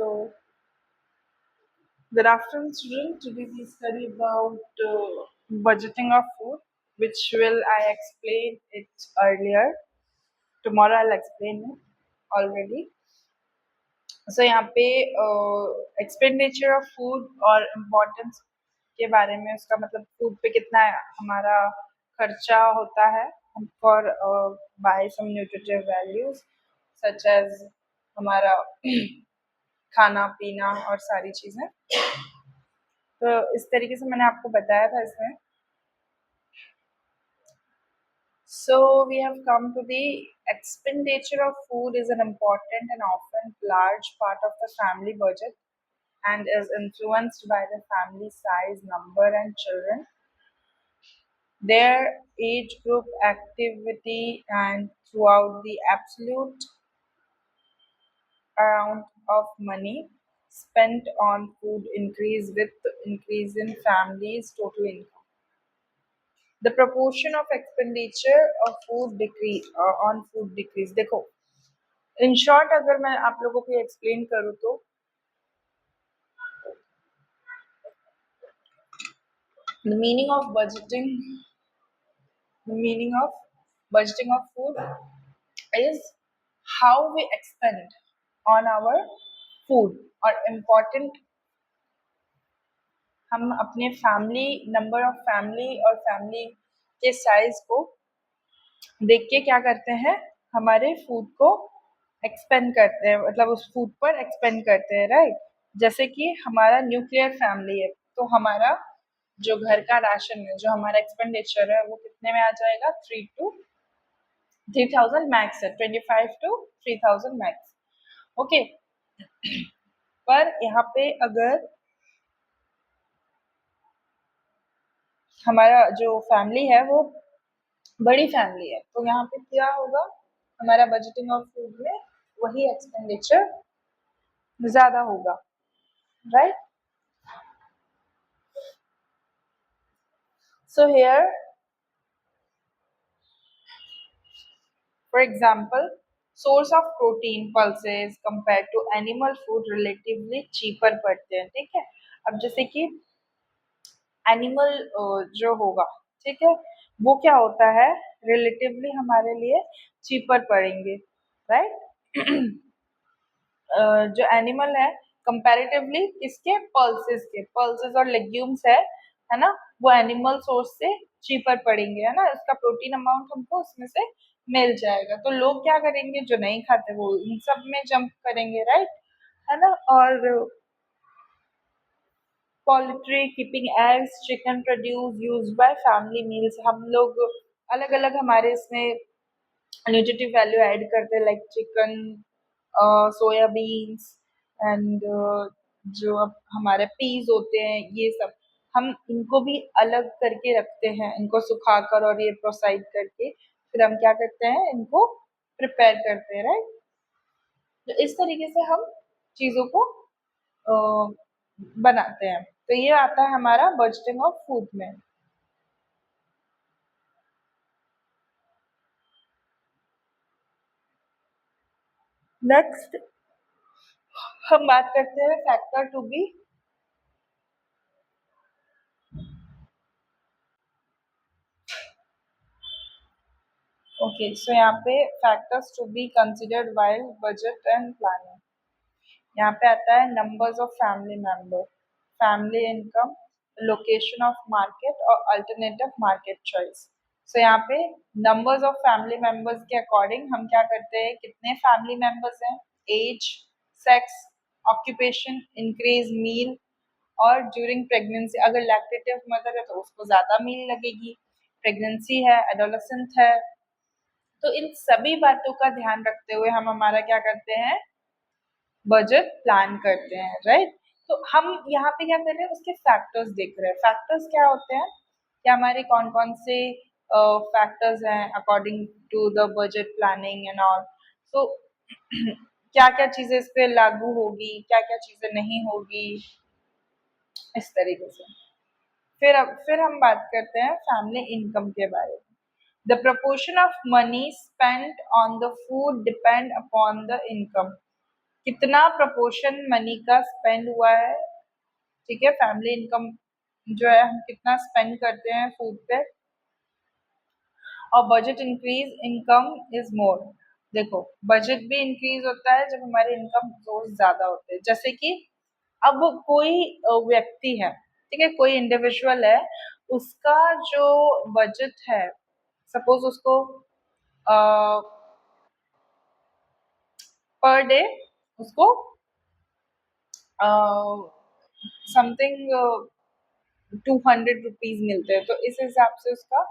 So, good afternoon, student. Today we study about budgeting of food, which will I explain it earlier. Tomorrow I'll explain it already. So यहाँ पे expenditure of food और importance के बारे में उसका मतलब food पे कितना हमारा खर्चा होता है for buy some nutritive values such as हमारा खाना पीना और सारी चीज़ें। तो इस तरीके से मैंने आपको बताया था इसमें। So we have come to the expenditure of food is an important and often large part of the family budget and is influenced by the family size, number and children, their age group, activity and throughout the absolute amount of money spent on food increase with increase in families' total income. The proportion of expenditure of food decrease on food decrease. देखो in short अगर मैं आप लोगों को explain करूँ तो the meaning of budgeting of food is how we expend on our food और important हम अपने फैमिली नंबर ऑफ फैमिली और फैमिली के साइज को देख के क्या करते हैं हमारे फूड को एक्सपेंड करते हैं मतलब उस फूड पर एक्सपेंड करते हैं राइट। जैसे कि हमारा न्यूक्लियर फैमिली है तो हमारा जो घर का राशन है जो हमारा एक्सपेंडिचर है वो कितने में आ जाएगा 3,000 मैक्स है 25 to 3,000 मैक्स ओके। पर यहाँ पे अगर हमारा जो फैमिली है वो बड़ी फैमिली है तो यहाँ पे क्या होगा हमारा बजटिंग ऑफ फूड में वही एक्सपेंडिचर ज्यादा होगा right. So here for example source of protein pulses compared to animal food relatively cheaper पड़ते हैं ठीक है। अब जैसे कि एनिमल जो होगा ठीक है वो क्या होता है रिलेटिवली हमारे लिए चीपर पड़ेंगे राइट। जो एनिमल है कंपैरेटिवली इसके पल्सेस और लेग्यूम्स है ना वो एनिमल सोर्स से चीपर पड़ेंगे है ना इसका प्रोटीन अमाउंट हमको उसमें से मिल जाएगा। तो लोग क्या करेंगे जो नहीं खाते वो इन सब में जंप करेंगे राइट है ना। और poultry keeping eggs chicken produce use by family meals हम लोग अलग अलग हमारे इसमें न्यूट्रिटिव वैल्यू ऐड करते हैं लाइक चिकन सोयाबीन्स एंड जो अब हमारे पीज होते हैं ये सब हम इनको भी अलग करके रखते हैं इनको सुखाकर और ये प्रोसाइड करके फिर हम क्या करते हैं इनको प्रिपेयर करते हैं राइट। तो इस तरीके से हम चीज़ों को बनाते हैं तो ये आता है हमारा बजटिंग ऑफ फूड में। नेक्स्ट हम बात करते हैं factor to be okay. So यहाँ पे factors to be considered while budget and planning यहाँ पे आता है numbers of family member family income location of market और अल्टरनेटिव मार्केट चॉइस। सो यहाँ पे नंबर्स ऑफ फैमिली मेंबर्स के अकॉर्डिंग हम क्या करते हैं कितने फैमिली मेंबर्स हैं age sex occupation increase meal और ड्यूरिंग प्रेगनेंसी अगर लैक्टेटिव मदर है तो उसको ज्यादा मील लगेगी प्रेगनेंसी है एडोलेसेंट है। तो इन सभी बातों का ध्यान रखते हुए हम हमारा क्या करते हैं बजट प्लान करते हैं राइट। तो हम यहाँ पे क्या कर रहे हैं उसके फैक्टर्स देख रहे हैं फैक्टर्स क्या होते हैं क्या हमारे कौन कौन से फैक्टर्स हैं according to the budget planning and all. तो क्या क्या चीजें इस पे लागू होगी क्या क्या चीजें नहीं होगी इस तरीके से। फिर हम बात करते हैं फैमिली इनकम के बारे में। The proportion of money spent on the food depend upon the income. कितना प्रपोर्शन मनी का स्पेंड हुआ है, ठीक है, फैमिली इनकम जो है हम कितना स्पेंड करते हैं फूड पे, और budget increase income is more. देखो बजट भी इंक्रीज होता है जब हमारे इनकम सोर्स ज्यादा होते हैं, जैसे कि अब कोई व्यक्ति है, ठीक है, कोई इंडिविजुअल है, उसका जो बजट है, सपोज उसको पर डे उसको समथिंग 200 रुपीज मिलते हैं, तो इस हिसाब से उसका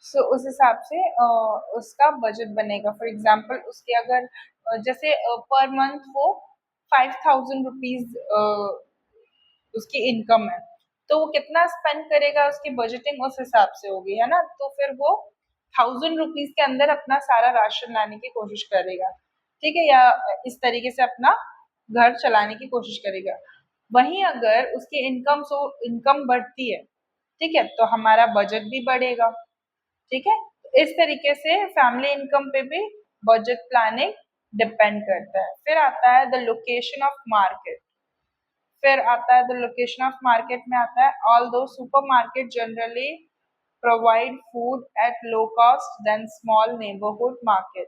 सो उस हिसाब से उसका बजट बनेगा। फॉर एग्जाम्पल उसके अगर जैसे पर मंथ वो 5000 रुपीज उसकी इनकम है, तो वो कितना स्पेंड करेगा, उसकी बजटिंग उस हिसाब से होगी, है ना, तो फिर वो 1000 रुपीज के अंदर अपना सारा राशन लाने की कोशिश करेगा, ठीक है, या इस तरीके से अपना घर चलाने की कोशिश करेगा। वहीं अगर उसकी इनकम बढ़ती है, ठीक है, तो हमारा बजट भी बढ़ेगा, ठीक है, इस तरीके से फैमिली इनकम पे भी बजट प्लानिंग डिपेंड करता है। फिर आता है द लोकेशन ऑफ मार्केट। फिर आता है द लोकेशन ऑफ मार्केट में आता है although supermarket generally provide food at low cost than small neighbourhood market,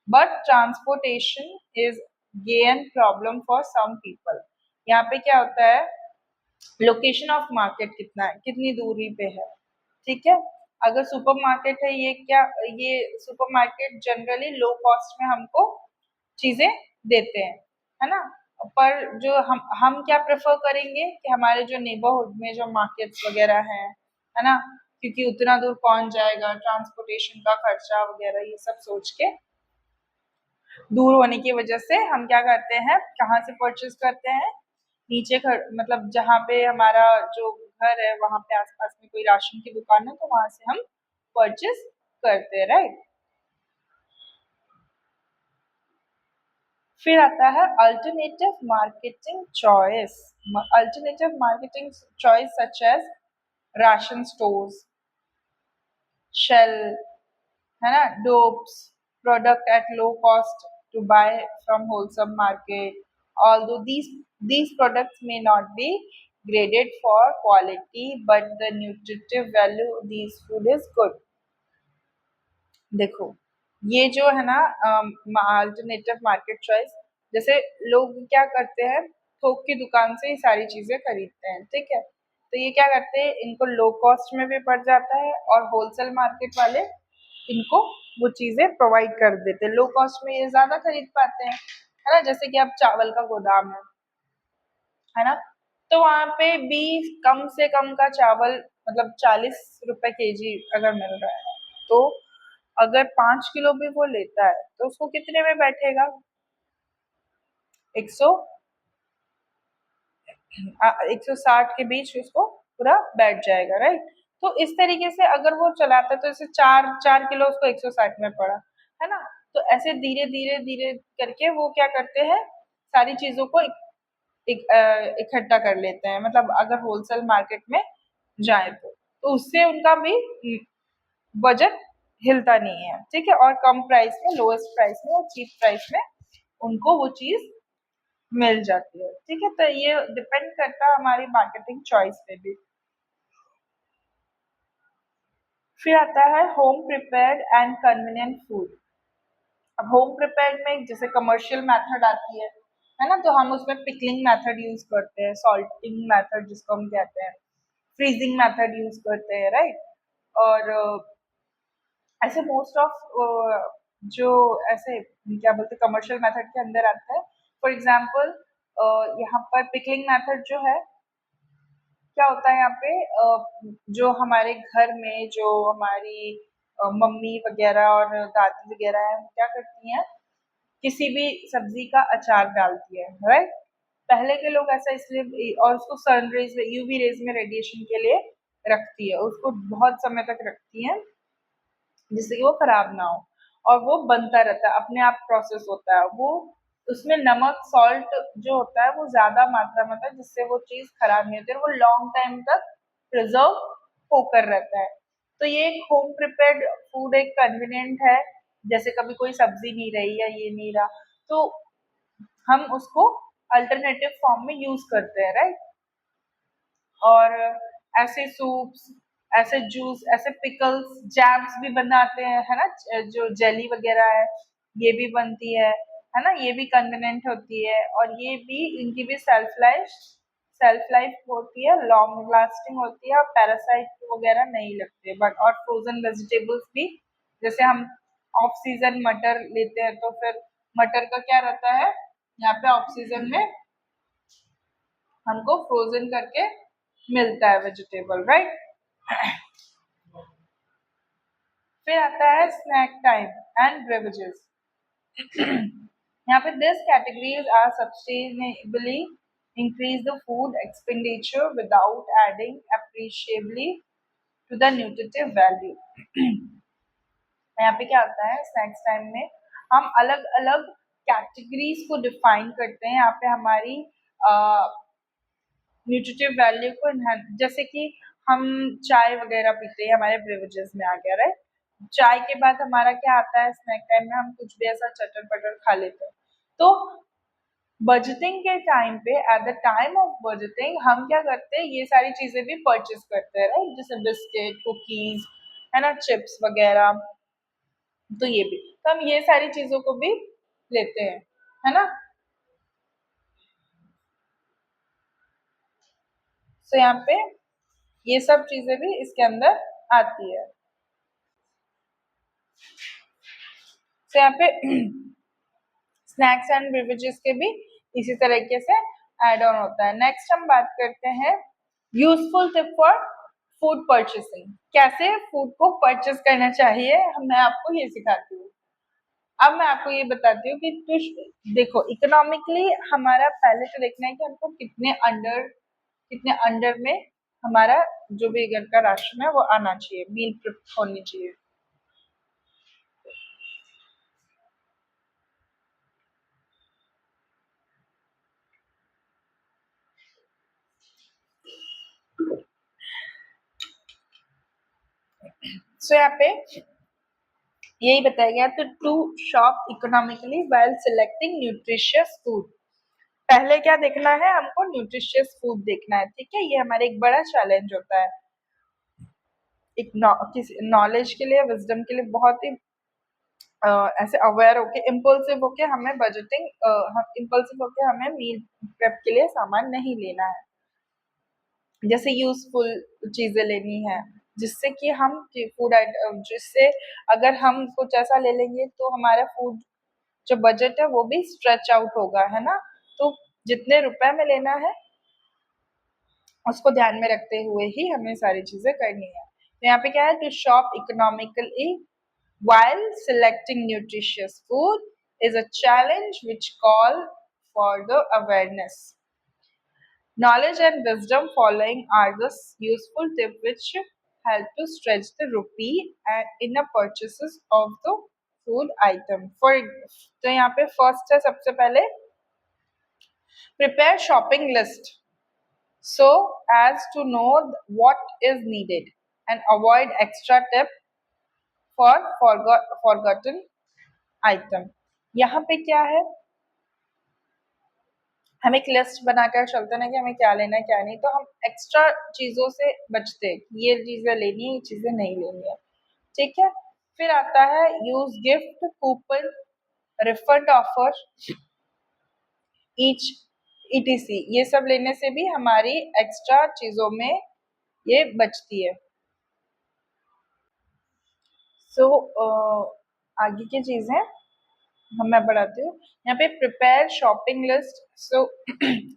but transportation is again problem for some people. यहाँ पे क्या होता है, लोकेशन ऑफ मार्केट कितना है, कितनी दूरी पे है, ठीक है, अगर सुपरमार्केट है, ये सुपरमार्केट जनरली लो कॉस्ट में हमको चीजें देते हैं, है ना, पर जो हम क्या प्रेफर करेंगे कि हमारे जो नेबरहुड में जो मार्केट्स वगैरह हैं, है ना, क्योंकि उतना दूर कौन जाएगा, ट्रांसपोर्टेशन का खर्चा वगैरह ये सब सोच के दूर होने की वजह से हम क्या करते हैं, कहाँ से परचेज करते हैं, नीचे मतलब जहाँ पे हमारा जो घर है वहां पे आसपास में कोई राशन की दुकान है तो वहां से हम परचेज करते हैं, राइट। फिर आता है alternative marketing choice. Alternative marketing choice such as ration stores, shell, है ना, dopes, product at low cost to buy from wholesome market, although these products may not be graded for quality but the nutritive value these food is good। देखो ये जो है ना alternative market choice, जैसे लोग क्या करते हैं, थोक की दुकान से ही सारी चीजें खरीदते हैं, ठीक है, तो ये क्या करते हैं, इनको लो कॉस्ट में भी पड़ जाता है और होलसेल मार्केट वाले इनको वो चीजें प्रोवाइड कर देते हैं, लो कॉस्ट में ये ज्यादा खरीद पाते हैं, है ना, जैसे कि अब चावल का गोदाम है ना, तो वहां पे भी कम से कम का चावल मतलब 40 रुपए केजी अगर मिल रहा है, तो अगर 5 किलो भी वो लेता है तो उसको कितने में बैठेगा, 160 के बीच उसको पूरा बैठ जाएगा, राइट। तो इस तरीके से अगर वो चलाता है तो इसे 4 4 किलो उसको 160 में पड़ा, है ना, तो ऐसे धीरे धीरे धीरे करके वो क्या करते हैं, सारी चीजों को इकट्ठा कर लेते हैं, मतलब अगर होलसेल मार्केट में जाए तो उससे उनका भी बजट हिलता नहीं है, ठीक है, और कम प्राइस में, लोएस्ट प्राइस में और चीप प्राइस में उनको वो चीज मिल जाती है, ठीक है, तो ये डिपेंड करता है हमारी मार्केटिंग चॉइस पे भी। फिर आता है home prepared and convenient food. अब होम प्रिपेयर्ड में जैसे कमर्शियल मेथड आती है ना, तो हम उसमें पिकलिंग मेथड यूज करते हैं, सॉल्टिंग मेथड जिसको हम कहते हैं, फ्रीजिंग मेथड यूज करते हैं, राइट, और ऐसे मोस्ट ऑफ जो ऐसे क्या बोलते हैं कमर्शियल मेथड के अंदर आता है। फॉर एग्जाम्पल यहाँ पर पिकलिंग मेथड जो है, क्या होता है यहाँ पे, जो हमारे घर में जो हमारी मम्मी वगैरह और दादी वगैरह है वो क्या करती हैं, किसी भी सब्जी का अचार डालती है, राइट, पहले के लोग ऐसा इसलिए, और उसको सन रेज यूवी रेज में रेडिएशन के लिए रखती है, उसको बहुत समय तक रखती है जिससे कि वो खराब ना हो, और वो बनता रहता है, अपने आप प्रोसेस होता है वो, उसमें नमक सॉल्ट जो होता है वो ज्यादा मात्रा में होता है जिससे वो चीज खराब नहीं होती है, वो लॉन्ग टाइम तक प्रिजर्व होकर रहता है। तो ये एक होम प्रिपेयर्ड फूड एक कन्वीनियंट है, जैसे कभी कोई सब्जी नहीं रही या ये नहीं रहा तो हम उसको अल्टरनेटिव फॉर्म में यूज करते हैं, राइट। और ऐसे सूप्स, ऐसे जूस, ऐसे पिकल्स, जैम्स भी बनाते हैं, है ना, जो जेली वगैरह है ये भी बनती है ना, ये भी कन्वीनियंट होती है और ये भी इनकी भी सेल्फ लाइफ होती है, लॉन्ग लास्टिंग होती है और पैरासाइट वगैरह नहीं लगते। बट और फ्रोजन वेजिटेबल्स भी, जैसे हम ऑफ सीजन मटर लेते हैं तो फिर मटर का क्या रहता है, यहाँ पे ऑफ सीजन में हमको फ्रोजन करके मिलता है वेजिटेबल, राइट। फिर आता है स्नैक टाइम एंड बेवरेजेस। यहाँ पे this categories are sustainably increase the food expenditure without adding appreciably to the nutritive value. यहाँ पे क्या होता है, स्नैक्स टाइम में हम अलग अलग कैटेगरीज को डिफाइन करते हैं। यहाँ पे हमारी न्यूट्रिटिव वैल्यू को जैसे कि हम चाय वगैरह पीते हैं, हमारे ब्रेवरेजेस में आ गया, राइट। चाय के बाद हमारा क्या आता है, स्नैक टाइम में हम कुछ भी ऐसा चटर पटर खा लेते हैं। तो बजटिंग के टाइम पे, at the time of budgeting हम क्या करते हैं, ये सारी चीजें भी परचेज करते हैं, राइट, जैसे बिस्किट, कुकीज, है ना, चिप्स वगैरह। तो ये भी, तो हम ये सारी चीजों को भी लेते हैं, है ना। तो यहाँ पे ये सब चीजें भी इसके अंदर आती है। तो यहाँ पे स्नैक्स एंड बेवरेजेस के भी इसी तरीके से एड ऑन होता है। नेक्स्ट हम बात करते हैं useful tip for food purchasing, कैसे फूड को परचेस करना चाहिए, मैं आपको ये सिखाती हूँ। अब मैं आपको ये बताती हूँ कि देखो, इकोनॉमिकली हमारा पहले तो देखना है कि हमको कितने अंडर में हमारा जो भी घर का राशन है वो आना चाहिए, मील प्रिप होनी चाहिए। सो यहाँ पे यही बताया गया, तो to shop economically while selecting nutritious food. पहले क्या देखना है, हमको न्यूट्रिशियस फूड देखना है, ठीक है। ये हमारे एक बड़ा चैलेंज होता है, एक नॉलेज के लिए, विजडम के लिए बहुत ही ऐसे अवेयर होके, इम्पल्सिव होके हमें बजटिंग, इम्पल्सिव होके हमें मील प्रेप के लिए सामान नहीं लेना है। जैसे यूजफुल चीजें लेनी है, जिससे कि हम फूड आइटम, जिससे अगर हम कुछ ऐसा ले लेंगे तो हमारा फूड जो बजट है वो भी स्ट्रेच आउट होगा, है ना। तो जितने रुपए में लेना है उसको ध्यान में रखते हुए ही हमें सारी चीजें करनी है। तो यहाँ पे क्या है, to shop economically while selecting nutritious food is a challenge which call for the awareness, knowledge and wisdom. Following are the useful tips which help to stretch the rupee and in the purchases of the food item. For तो यहाँ पे first है, सबसे पहले prepare shopping list so as to know what is needed and avoid extra tip for forgotten item। यहाँ पे क्या है, हम एक लिस्ट बनाकर चलते हैं ना कि हमें क्या लेना है क्या नहीं, तो हम एक्स्ट्रा चीजों से बचते हैं, ये चीजें लेनी है, ये चीजें नहीं लेनी है, ठीक है। फिर आता है use gift coupon, refund offer, each etc, ये सब लेने से भी हमारी एक्स्ट्रा चीजों में ये बचती है। सो आगे की चीजें मैं बढ़ाती हूँ। यहाँ पे prepare shopping list so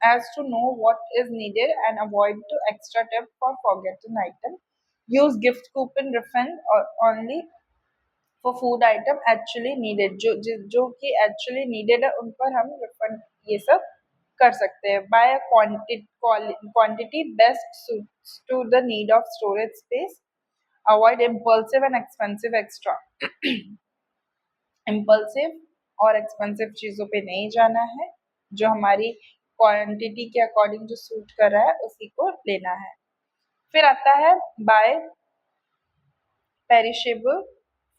as to know what is needed and avoid to extra trip for forgotten item. Use gift coupon refund only for food item actually needed, जो कि एक्चुअली नीडेड है उन पर हम रिफंड ये सब कर सकते हैं। By quantity best suits to the need of storage space, avoid impulsive and expensive extra। Impulsive और एक्सपेंसिव चीजों पे नहीं जाना है, जो हमारी क्वांटिटी के अकॉर्डिंग जो सूट कर रहा है उसी को लेना है। फिर आता है bye perishable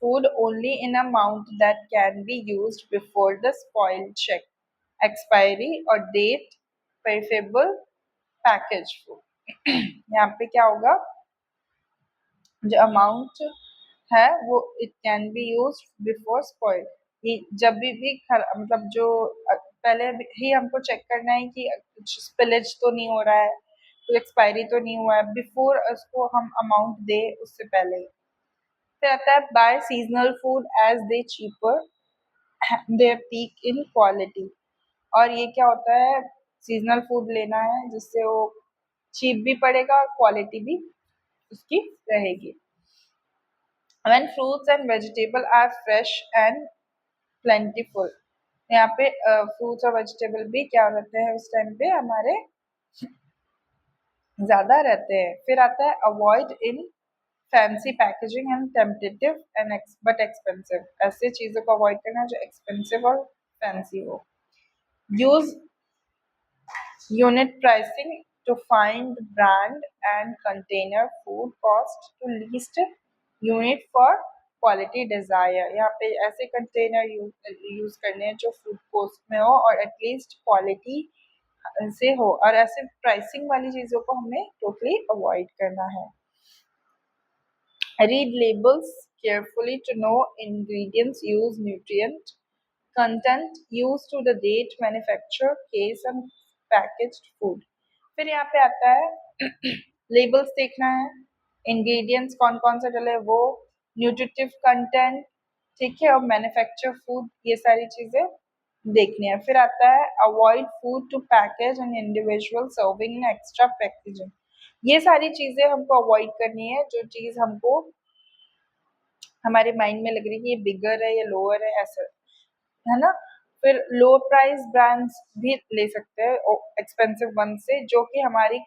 food only in amount that can be used before the spoil check, expiry or date, perishable packaged food. यहाँ पे क्या होगा, जो अमाउंट है वो it can be use before spoil, ये जब भी मतलब जो पहले ही हमको चेक करना है कि कुछ स्पिलेज तो नहीं हो रहा है, तो एक्सपायरी तो नहीं हुआ है, बिफोर उसको हम अमाउंट दे उससे पहले ही। फिर आता है buy seasonal food as they cheaper their peak in quality, और ये क्या होता है, सीजनल फूड लेना है जिससे वो चीप भी पड़ेगा और क्वालिटी भी उसकी रहेगी। When fruits and vegetable are fresh and plentiful, यहाँ पे फ्रूट्स और वेजिटेबल भी क्या रहते हैं उस टाइम पे हमारे ज्यादा रहते हैं। फिर आता है avoid in fancy packaging and temptative and but expensive, ऐसे चीजों को अवॉइड करना जो एक्सपेंसिव और फैंसी हो। Use unit pricing to find brand and container food cost to least unit for quality desire, यहाँ पे ऐसे कंटेनर यूज करने हैं जो फूड कॉस्ट में हो और एटलीस्ट क्वालिटी से हो, और ऐसे प्राइसिंग वाली चीजों को हमें टोटली अवॉइड करना है। Read labels carefully to know ingredients, use nutrient content, use to the date, manufacture, case and packaged food। फिर यहाँ पे आता है लेबल्स देखना है, इंग्रेडिएंट्स कौन कौन से डले वो, न्यूट्रिटिव कंटेंट, ठीक है, और मैन्युफैक्चर फूड, ये सारी चीजें देखनी है। फिर आता है avoid food to package and individual serving in extra packaging, ये सारी चीजें हमको अवॉइड करनी है, जो चीज हमको हमारे माइंड में लग रही है ये बिगर है या लोअर है, ऐसा है ना। फिर लो प्राइस ब्रांड्स भी ले सकते हैं एक्सपेंसिव वन से, जो कि हमारी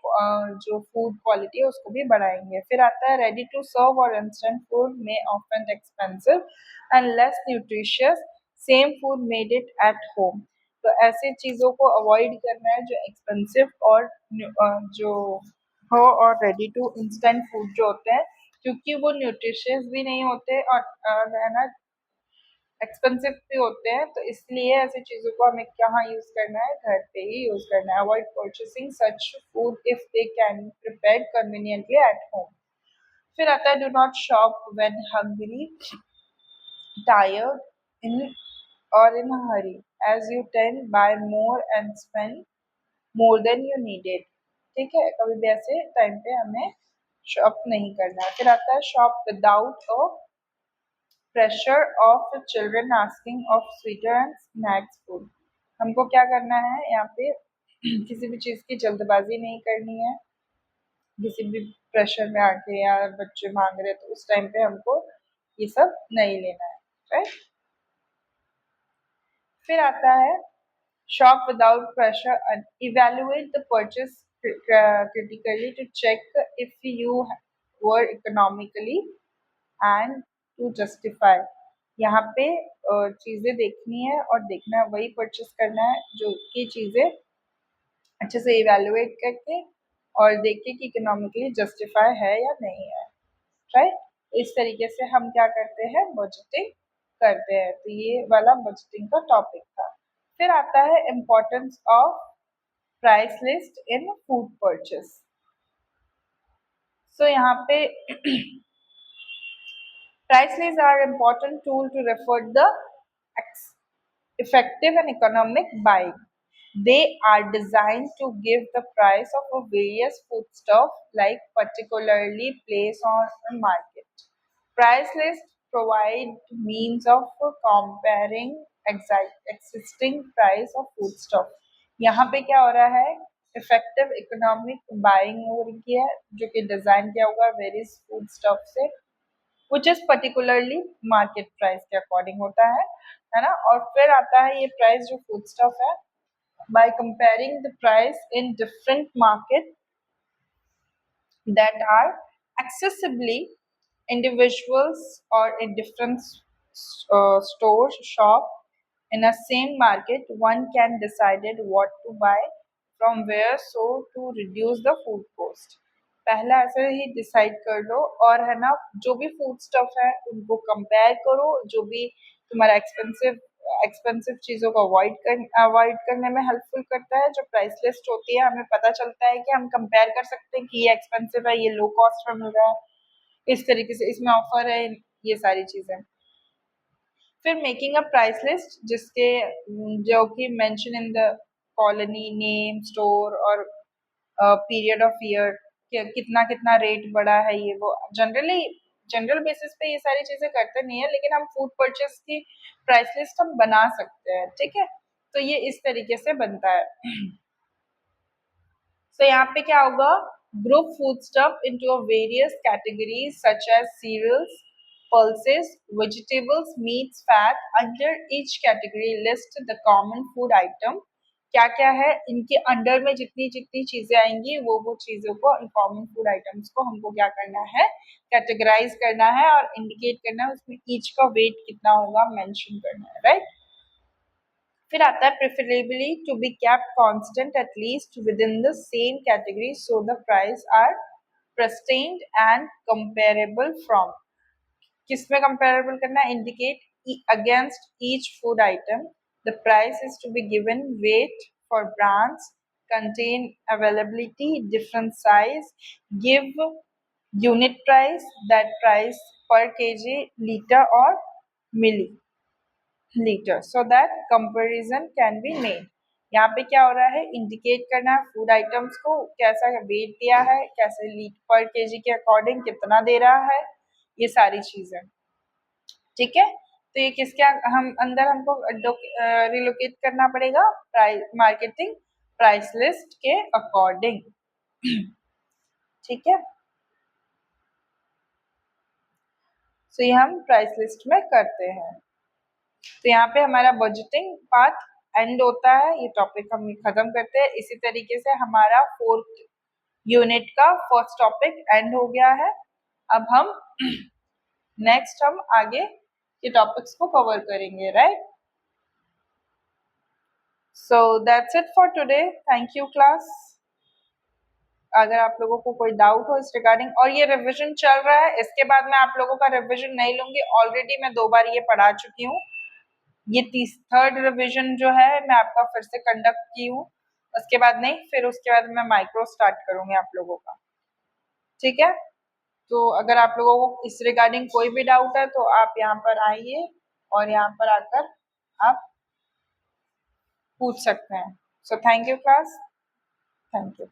जो फूड क्वालिटी है उसको भी बढ़ाएंगे। फिर आता है रेडी टू सर्व और इंस्टेंट फूड में often expensive and less nutritious, same food made it at home, तो ऐसे चीज़ों को अवॉइड करना है जो एक्सपेंसिव और जो हो, और रेडी टू इंस्टेंट फूड जो होते हैं, क्योंकि वो न्यूट्रिशियस भी नहीं होते और है ना एक्सपेंसिव भी होते हैं, तो इसलिए ऐसी चीज़ों को हमें कहाँ यूज़ करना है, घर पे ही यूज़ करना है। Avoid purchasing such food if they can be prepared conveniently at home. फिर आता है do not shop when hungry, tired in और in hurry, as you tend buy more and spend more than you needed, ठीक है, कभी भी ऐसे time पे हमें शॉप नहीं करना है। फिर आता है shop without a pressure of children asking of sweeter and snacks food, हमको क्या करना है यहाँ पे किसी भी चीज़ की जल्दबाजी नहीं करनी है, किसी भी प्रेशर में आके या बच्चे मांग रहे तो उस टाइम पे हमको ये सब नहीं लेना है, राइट। फिर आता है shop without pressure, evaluate the purchase critically to check if you were economically and to justify, यहाँ पे चीज़ें देखनी है और देखना है, वही परचेस करना है जो कि चीज़ें अच्छे से इवेलुएट करके और देख के कि इकोनॉमिकली जस्टिफाई है या नहीं है, राइट। इस तरीके से हम क्या करते हैं, बजटिंग करते हैं। तो ये वाला बजटिंग का टॉपिक था। फिर आता है importance of price list in food purchase. So यहाँ पे price lists are important tool to refer the effective and economic buying. They are designed to give the price of a various foodstuff like particularly placed on the market. Price lists provide means of comparing existing price of foodstuff. यहाँ पे क्या हो रहा है, effective economic buying हो रही है, जो कि डिजाइन किया हुआ वेरियस फूड स्टफ से, which is particularly market price के अकॉर्डिंग होता है ना। और फिर आता है ये प्राइस जो फूड स्टफ है, by comparing the price in different market that are accessibly individuals or in different stores shop in a same market, one can decided what to buy from where, so to reduce the food cost. पहला ऐसे ही decide कर लो, और है ना जो भी food stuff है उनको कंपेयर करो, जो भी तुम्हारा एक्सपेंसिव चीजों को अवॉइड करने में हेल्पफुल करता है। जो प्राइस लिस्ट होती है, हमें पता चलता है कि हम कंपेयर कर सकते हैं कि ये एक्सपेंसिव है, ये लो कॉस्ट में मिल रहा है, इस तरीके से इसमें ऑफर है, ये सारी चीजें। फिर मेकिंग अ प्राइस लिस्ट, जिसके जो कि mention in the colony name, store और पीरियड ऑफ ईयर, कितना कितना रेट बढ़ा है, ये वो जनरल बेसिस पे ये सारी चीजें करते नहीं है, लेकिन हम फूड परचेस की प्राइस लिस्ट हम बना सकते हैं, ठीक है। तो ये इस तरीके से बनता है। तो यहाँ पे क्या होगा, group food stuff into various categories such as cereals, pulses, vegetables, meats, fat. Under each category, list the common food item. क्या क्या है इनके अंडर में, जितनी जितनी चीजें आएंगी वो चीजों को, कॉमन फूड आइटम्स को हमको क्या करना है, कैटेगराइज करना है और इंडिकेट करना है, उसमें ईच का वेट कितना होगा मेंशन करना है, राइट। फिर आता है preferably to be kept constant at least within the same category so the price are pristine and comparable from. किसमें comparable करना है, indicate against each food item the price is to be given weight for brands, contain availability, different size, give unit price, that price per kg, liter or milliliter, so that comparison can be made. यहाँ पे क्या हो रहा है, indicate करना है food items को, कैसा वेट दिया है, कैसे पर केजी के अकॉर्डिंग कितना दे रहा है, ये सारी चीजें, ठीक है। तो ये किसके हम अंदर हमको रिलोकेट करना पड़ेगा, प्राइस मार्केटिंग प्राइस लिस्ट के अकॉर्डिंग, ठीक है। तो ये हम प्राइस लिस्ट में करते हैं। तो यहाँ पे हमारा बजटिंग पार्ट एंड होता है, ये टॉपिक हम खत्म करते हैं। इसी तरीके से हमारा 4th यूनिट का फर्स्ट टॉपिक एंड हो गया है। अब हम नेक्स्ट हम आगे के टॉपिक्स को कवर करेंगे, right. So that's it for today, thank you class. अगर आप लोगों को कोई डाउट हो इस रिगार्डिंग, और ये रिवीजन चल रहा है, इसके बाद मैं आप लोगों का रिवीजन नहीं लूंगी, ऑलरेडी मैं 2 बार ये पढ़ा चुकी हूँ। ये 3rd रिवीजन जो है मैं आपका फिर से कंडक्ट की हूँ, उसके बाद नहीं, फिर उसके बाद मैं माइक्रो स्टार्ट करूंगी आप लोगों का, ठीक है। तो अगर आप लोगों को इस रिगार्डिंग कोई भी डाउट है तो आप यहाँ पर आइए और यहाँ पर आकर आप पूछ सकते हैं। So thank you class, thank you.